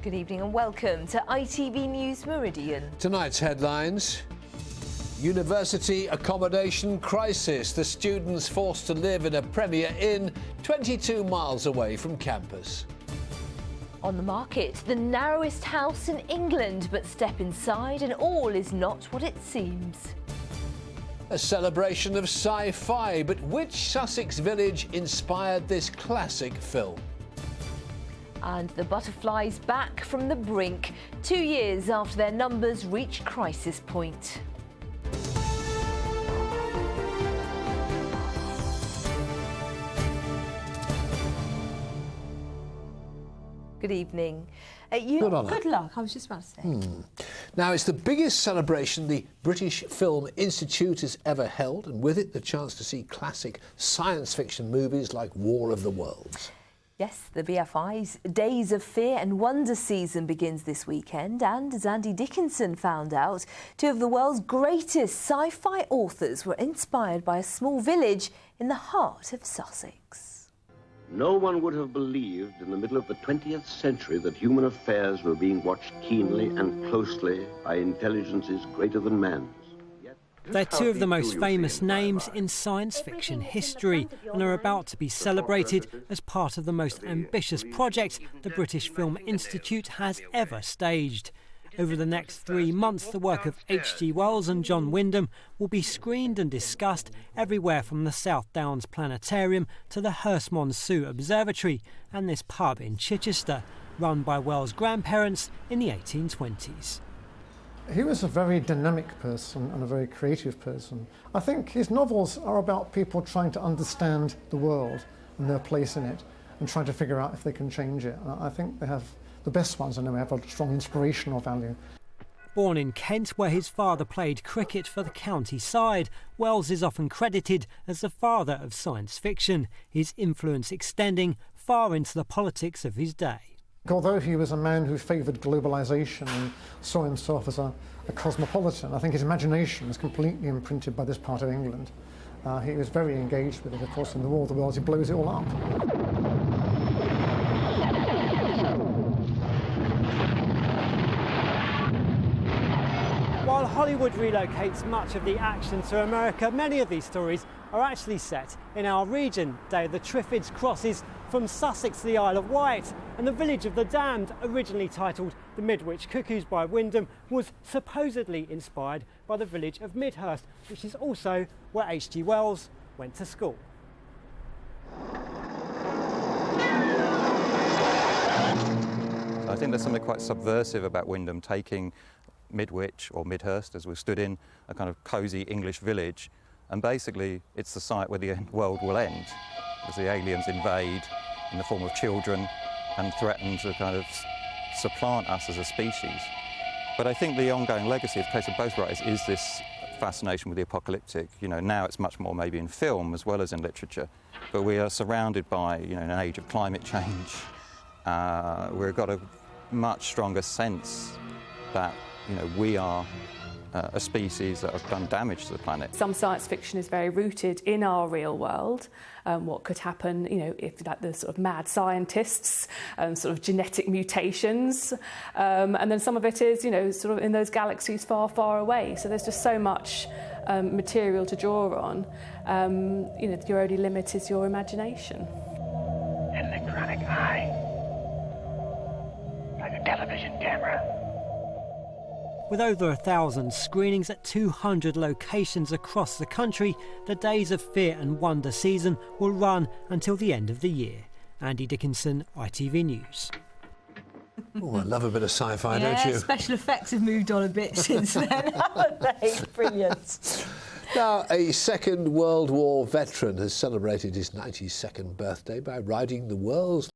Good evening and welcome to ITV News Meridian. Tonight's headlines: University accommodation crisis. The students forced to live in a Premier Inn 22 miles away from campus. On the market, the narrowest house in England, but step inside and all is not what it seems. A celebration of sci-fi, but which Sussex village inspired this classic film? And the butterflies back from the brink, 2 years after their numbers reach crisis point. Good evening. Good luck, I was just about to say. Now, it's the biggest celebration the British Film Institute has ever held, and with it the chance to see classic science fiction movies like War of the Worlds. Yes, the BFI's Days of Fear and Wonder season begins this weekend, and as Andy Dickinson found out, two of the world's greatest sci-fi authors were inspired by a small village in the heart of Sussex. No one would have believed in the middle of the 20th century that human affairs were being watched keenly and closely by intelligences greater than man's. They're two of the most famous names in science fiction history and are about to be celebrated as part of the most ambitious project the British Film Institute has ever staged. Over the next 3 months, the work of H.G. Wells and John Wyndham will be screened and discussed everywhere from the South Downs Planetarium to the Hurstmont Zoo Observatory and this pub in Chichester, run by Wells' grandparents in the 1820s. He was a very dynamic person and a very creative person. I think his novels are about people trying to understand the world and their place in it and trying to figure out if they can change it. And I think they have, the best ones anyway, have a strong inspirational value. Born in Kent, where his father played cricket for the county side, Wells is often credited as the father of science fiction, his influence extending far into the politics of his day. Although he was a man who favoured globalisation and saw himself as a cosmopolitan, I think his imagination was completely imprinted by this part of England. He was very engaged with it. Of course, in the War of the Worlds, he blows it all up. While Hollywood relocates much of the action to America, many of these stories are actually set in our region. Day of the Triffids crosses from Sussex to the Isle of Wight, and the village of the Damned, originally titled The Midwich Cuckoos by Wyndham, was supposedly inspired by the village of Midhurst, which is also where H.G. Wells went to school. I think there's something quite subversive about Wyndham taking Midwich, or Midhurst as we've stood in, a kind of cosy English village, and basically it's the site where the world will end as the aliens invade in the form of children and threaten to kind of supplant us as a species. But I think the ongoing legacy of the case of both writers is this fascination with the apocalyptic. You know, now it's much more maybe in film as well as in literature, but we are surrounded by, you know, an age of climate change. We've got a much stronger sense that, you know, we are a species that have done damage to the planet. Some science fiction is very rooted in our real world. What could happen, you know, if like the sort of mad scientists, sort of genetic mutations, and then some of it is, you know, sort of in those galaxies far, far away. So there's just so much material to draw on. You know, your only limit is your imagination. Electronic eye, like a television camera. With over 1,000 screenings at 200 locations across the country, the Days of Fear and Wonder season will run until the end of the year. Andy Dickinson, ITV News. Oh, I love a bit of sci-fi, don't you? Special effects have moved on a bit since then, haven't they? Brilliant. Now, a Second World War veteran has celebrated his 92nd birthday by riding the world's